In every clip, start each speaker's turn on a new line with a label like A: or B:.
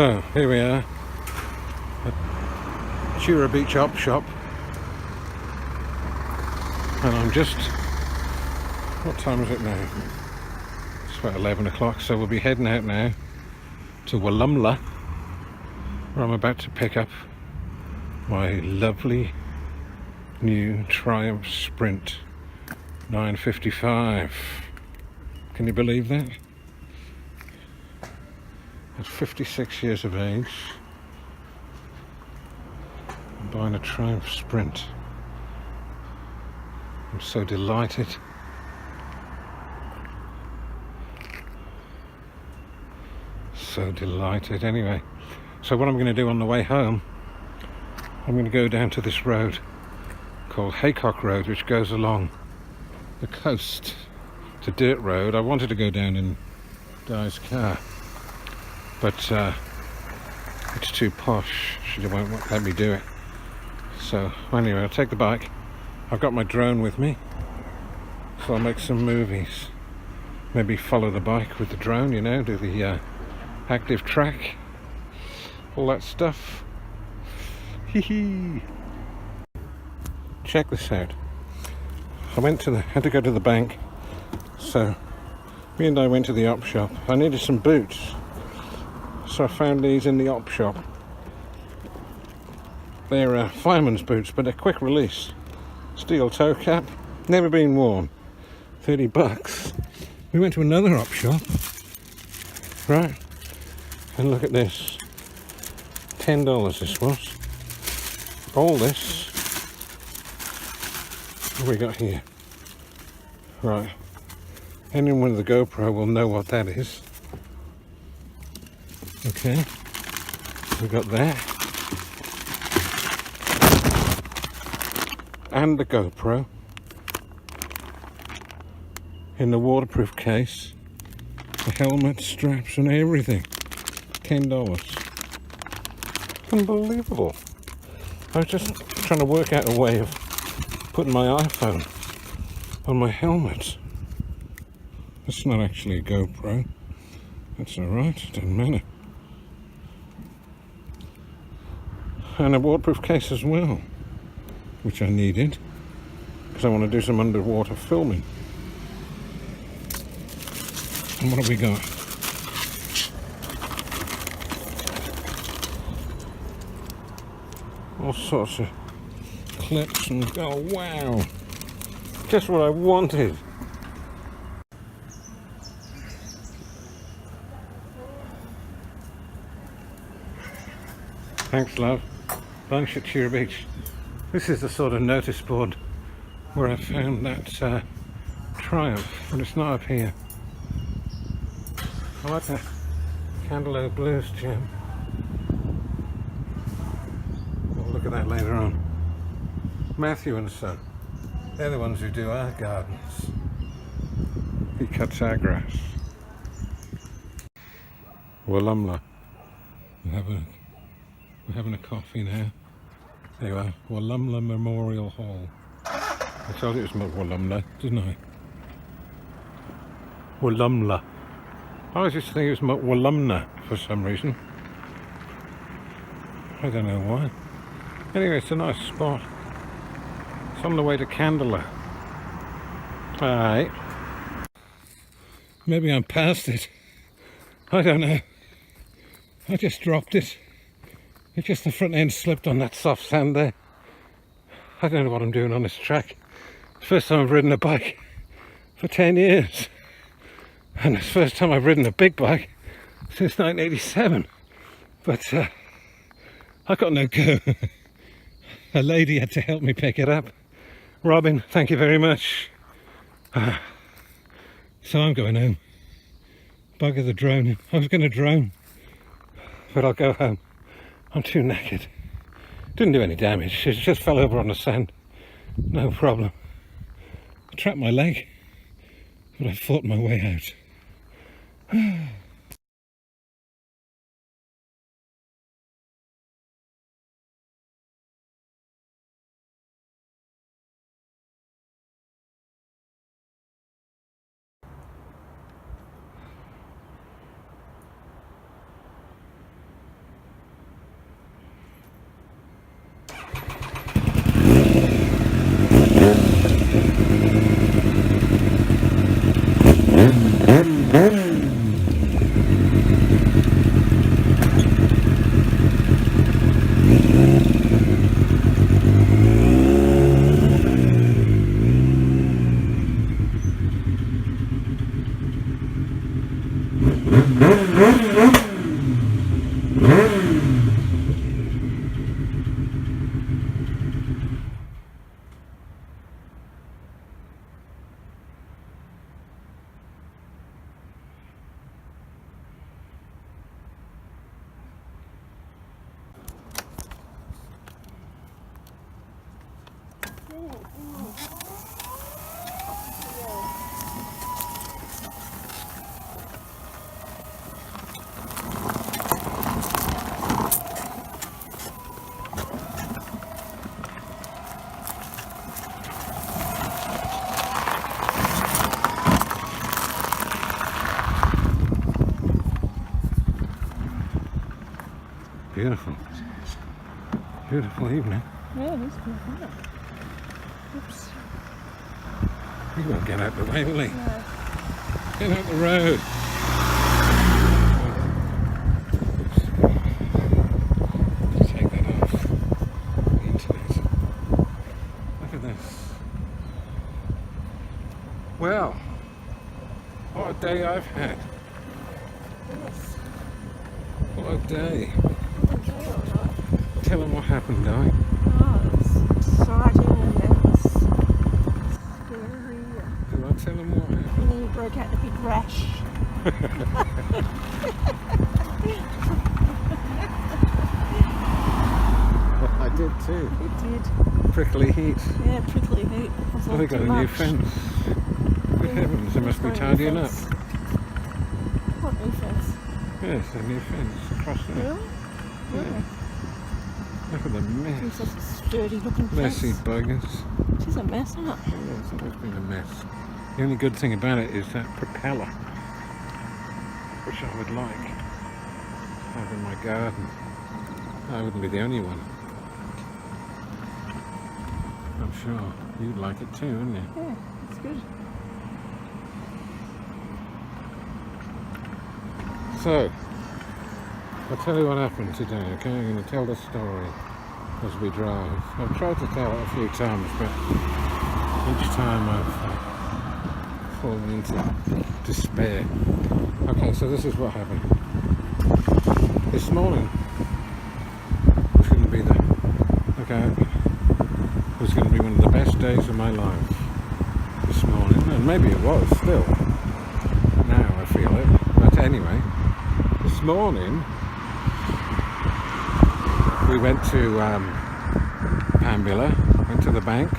A: So here we are at Chura Beach Op Shop, and I'm just, what time is it now? It's about 11 o'clock, so we'll be heading out now to Wollumla, where I'm about to pick up my lovely new Triumph Sprint 955. Can you believe that? At 56 years of age, I'm buying a Triumph Sprint. I'm so delighted. So delighted. Anyway, so what I'm going to do on the way home, I'm going to go down to this road called Haycock Road, which goes along the coast to Dirt Road. I wanted to go down in Di's car, but it's too posh. She won't let me do it. So anyway, I'll take the bike. I've got my drone with me, so I'll make some movies. Maybe follow the bike with the drone, you know, do the active track, all that stuff. Hee hee. Check this out. I had to go to the bank, so me and I went to the op shop. I needed some boots, so I found these in the op shop. They're fireman's boots, but they're quick release. Steel toe cap, never been worn. $30. We went to another op shop, right? And look at this. $10 this was. All this. What have we got here? Right. Anyone with a GoPro will know what that is. Okay. We got that. And the GoPro. In the waterproof case. The helmet, straps and everything. $10. Unbelievable. I was just trying to work out a way of putting my iPhone on my helmet. It's not actually a GoPro. That's alright, it doesn't matter. And a waterproof case as well, which I needed because I want to do some underwater filming. And what have we got? All sorts of clips and oh wow, just what I wanted. Thanks love. Lunch at Chura Beach. This is the sort of notice board where I found that Triumph, but it's not up here. I like the Candelo Blues gem. We'll look at that later on. Matthew and Son. They're the ones who do our gardens. He cuts our grass. Wollumla. We're having a coffee now. There you are. Wollumla Memorial Hall. I told you it was Wollumla, didn't I? Wollumla. I was just thinking it was Wollumna for some reason. I don't know why. Anyway, it's a nice spot. It's on the way to Candelo. Alright. Maybe I'm past it. I don't know. I just dropped it. It's just the front end slipped on that soft sand there. I don't know what I'm doing on this track. It's the first time I've ridden a bike for 10 years. And it's the first time I've ridden a big bike since 1987. But I got no go. A lady had to help me pick it up. Robin, thank you very much. So I'm going home. Bugger the drone. I was going to drone, but I'll go home. I'm too knackered. Didn't do any damage. It just fell over on the sand. No problem. I trapped my leg, but I fought my way out. Beautiful. Beautiful evening.
B: Yeah, it is beautiful. Oops.
A: He won't get out the way, will he?
B: No.
A: Get out the road. Oops. Take that off. The internet. Look at this. Well, what a day I've had.
B: Yes.
A: What a day. Tell him what happened, Di.
B: Oh, it was exciting and it was scary.
A: Do I tell him what happened?
B: And then you broke out in a big rash.
A: I did too.
B: It did.
A: Prickly heat.
B: Yeah, prickly heat.
A: Oh, they got a new fence. Good heavens, they must be tidying up.
B: What new fence?
A: Yes, a new fence across there.
B: Really?
A: Yeah. Look at the
B: It's
A: mess.
B: such a sturdy looking fence.
A: Messy buggers.
B: She's a mess, isn't it?
A: Yeah, it's always been a mess. The only good thing about it is that propeller, which I would like to have in my garden. I wouldn't be the only one. I'm sure you'd like it too, wouldn't you?
B: Yeah, it's good.
A: So, I'll tell you what happened today, okay? I'm going to tell the story as we drive. I've tried to tell it a few times, but each time I've fallen into despair. Okay, so this is what happened. This morning was going to be was going to be one of the best days of my life this morning, and maybe it was still. Now I feel it, but anyway. This morning we went to Pambilla, went to the bank,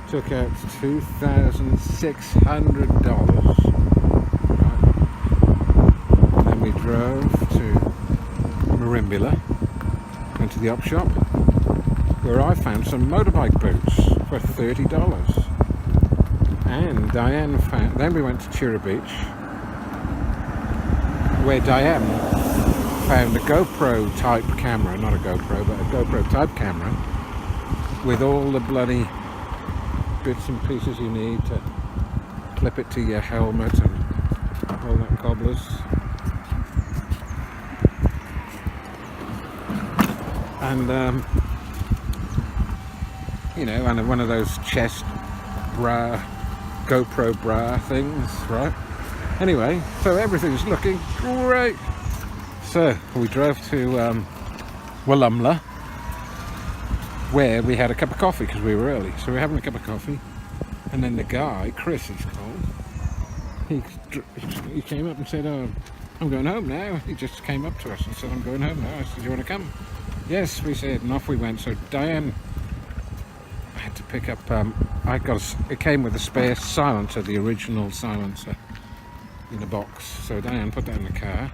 A: took out $2,600. Right. Then we drove to Merimbula, went to the op shop, where I found some motorbike boots for $30. And Diane found. Then we went to Chira Beach, where Diane found a GoPro type camera, not a GoPro, but a GoPro type camera with all the bloody bits and pieces you need to clip it to your helmet and all that cobblers. And you know, and one of those chest bra, GoPro bra things, right? Anyway, so everything's looking great. So we drove to Wollumla, where we had a cup of coffee because we were early. So we're having a cup of coffee, and then the guy, Chris he's called, he came up and said, "Oh, I'm going home now." He just came up to us and said, "I'm going home now." I said, "Do you want to come?" Yes, we said, and off we went. So Diane had to pick up, it came with a spare silencer, the original silencer, in a box. So Diane put that in the car.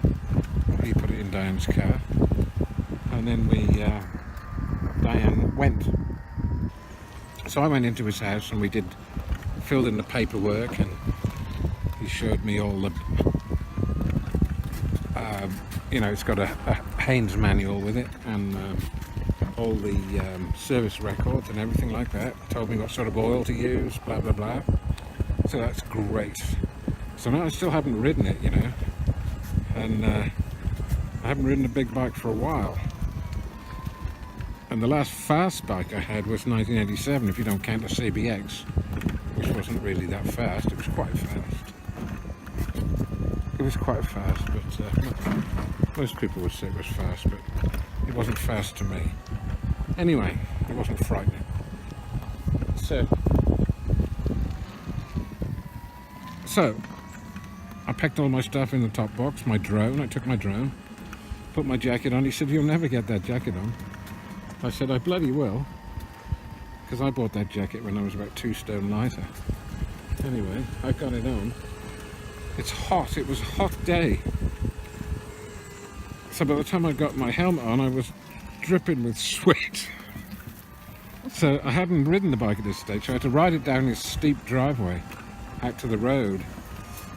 A: He put it in Diane's car, and then Diane went. So I went into his house and we filled in the paperwork, and he showed me all the, you know, it's got a Haynes manual with it, and all the service records and everything like that. Told me what sort of oil to use, blah blah blah. So that's great. So now I still haven't ridden it, you know, and I haven't ridden a big bike for a while. And the last fast bike I had was 1987, if you don't count the CBX, which wasn't really that fast. It was quite fast. It was quite fast, but most people would say it was fast, but it wasn't fast to me. Anyway, it wasn't frightening. So I packed all my stuff in the top box, my drone. I took my drone, put my jacket on. He said, "You'll never get that jacket on." I said, "I bloody will," because I bought that jacket when I was about 2 stone lighter. Anyway, I got it on. It's hot. It was a hot day. So by the time I got my helmet on, I was dripping with sweat. So I hadn't ridden the bike at this stage, so I had to ride it down this steep driveway out to the road.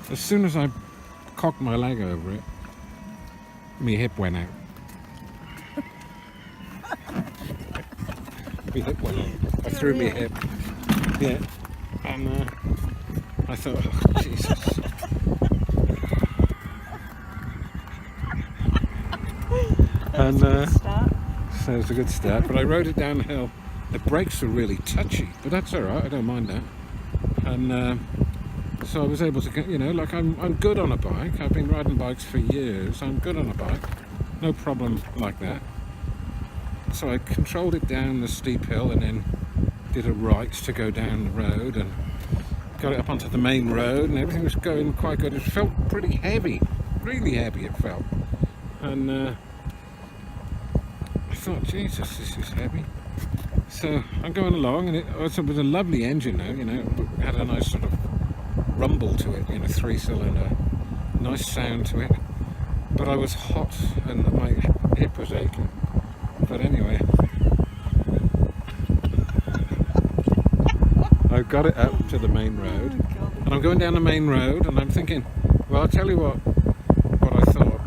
A: As soon as I cocked my leg over it, my hip went out. my hip went on. I threw my hip. Yeah. And I thought, oh, Jesus. And so it was a good start. But I rode it downhill. The brakes were really touchy, but that's all right. I don't mind that. And so I was able to get, you know, like I'm good on a bike. I've been riding bikes for years. I'm good on a bike. No problem like that. So I controlled it down the steep hill and then did a right to go down the road and got it up onto the main road, and everything was going quite good. It felt pretty heavy, really heavy it felt. And I thought, Jesus, this is heavy. So I'm going along, and it was a lovely engine now, you know, it had a nice sort of rumble to it, you know, 3-cylinder, nice sound to it. But I was hot and my hip was aching. But anyway, I got it up to the main road, and I'm going down the main road, and I'm thinking, well, I'll tell you what I thought.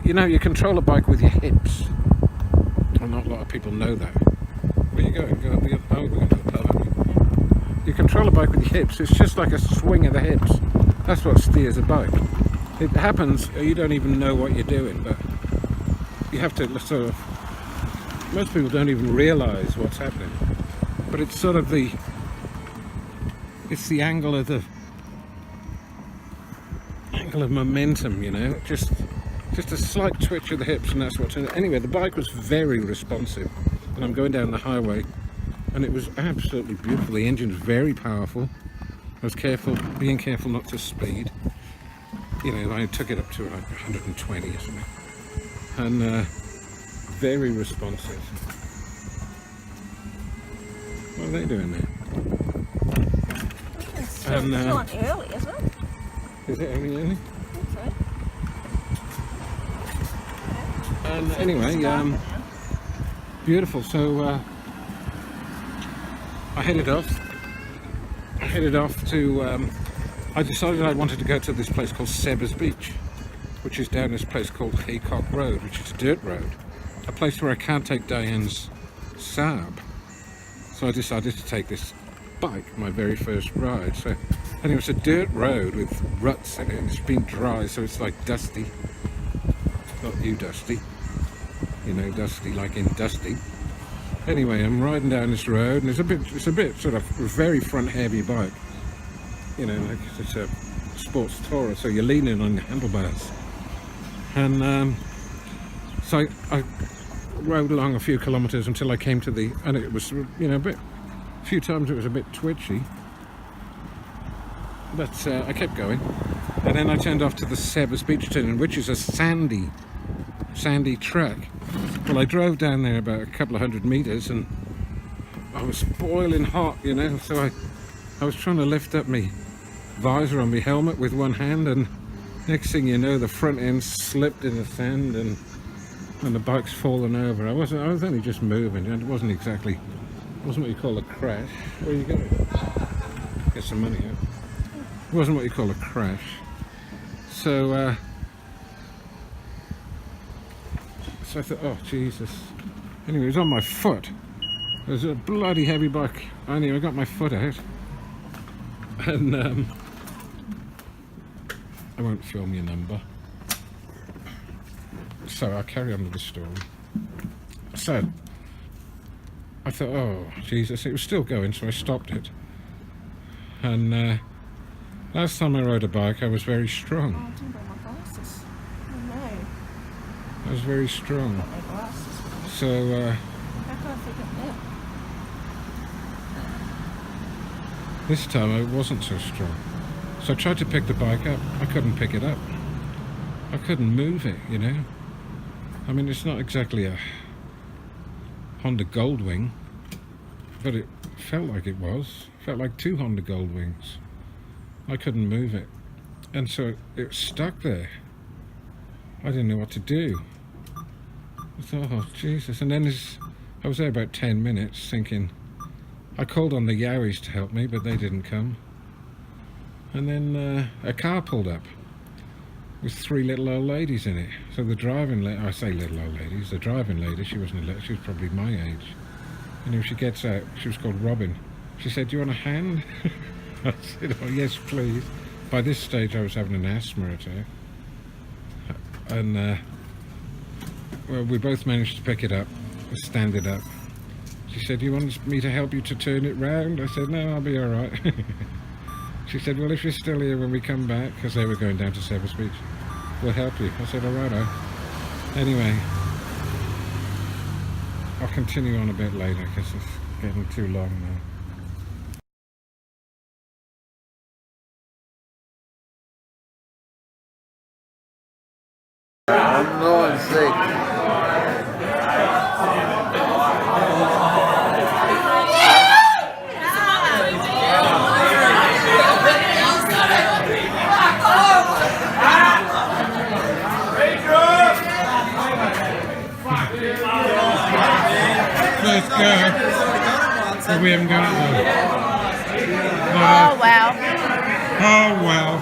A: You know, you control a bike with your hips. Well, not a lot of people know that. Where you going? We're going to the pub, aren't we? You control a bike with your hips. It's just like a swing of the hips. That's what steers a bike. It happens, you don't even know what you're doing, but you have to sort of, most people don't even realise what's happening. But it's sort of it's the angle of momentum, you know, just a slight twitch of the hips, and that's what's in it. Anyway, the bike was very responsive, and I'm going down the highway, and it was absolutely beautiful. The engine's very powerful. I was being careful not to speed. You know, I took it up to like 120 or something, and very responsive. What are they doing there?
B: It's not early, is it?
A: Is it only early?
B: I think so.
A: And anyway, beautiful. So I headed off to. I decided I wanted to go to this place called Sebers Beach, which is down this place called Haycock Road, which is a dirt road, a place where I can't take Diane's Saab. So I decided to take this bike, my very first ride. So anyway, it's a dirt road with ruts in it, and it's been dry, so it's like dusty. Not you dusty, you know, dusty like in dusty. Anyway, I'm riding down this road, and it's a bit sort of very front heavy bike. You know, like it's a sports tourer, so you're leaning on your handlebars. And so I rode along a few kilometres until I came to and it was, you know, a few times it was a bit twitchy. But I kept going. And then I turned off to the Sebers Beach turn, which is a sandy track. Well, I drove down there about a couple of 100 metres, and I was boiling hot, you know, so I was trying to lift up my visor on my helmet with one hand, and next thing you know, the front end slipped in the sand, and the bike's fallen over. I was only just moving, and it wasn't what you call a crash. Where are you going? Get some money out. It wasn't what you call a crash. So I thought, oh Jesus. Anyway, it was on my foot. It was a bloody heavy bike. Anyway, I got my foot out, and I won't film your number, so I'll carry on with the story. So I thought, oh Jesus, it was still going, so I stopped it. And last time I rode a bike, I was very strong.
B: Oh, I didn't bring my glasses. Oh no.
A: I was very strong.
B: Got my glasses.
A: So
B: How can I forget that?
A: this time I wasn't so strong. So I tried to pick the bike up. I couldn't pick it up. I couldn't move it, you know. I mean, it's not exactly a Honda Goldwing, but it felt like it was. It felt like two Honda Goldwings. I couldn't move it. And so it was stuck there. I didn't know what to do. I thought, oh Jesus. And then I was there about 10 minutes thinking, I called on the Yowies to help me, but they didn't come. And then a car pulled up with three little old ladies in it. So the driving lady, I say little old ladies, the driving lady, she wasn't she was probably my age. And when she gets out, she was called Robin. She said, "Do you want a hand?" I said, "Oh yes, please." By this stage, I was having an asthma attack, and well, we both managed to pick it up, stand it up. She said, "You want me to help you to turn it round?" I said, "No, I'll be all right." She said, "Well, if you're still here when we come back," because they were going down to Severs Beach, "we'll help you." I said, "All righto." Anyway, I'll continue on a bit later because it's getting too long now.
C: I'm not sick.
A: Let's go. But we haven't got it though.
B: Oh wow.
A: Oh well.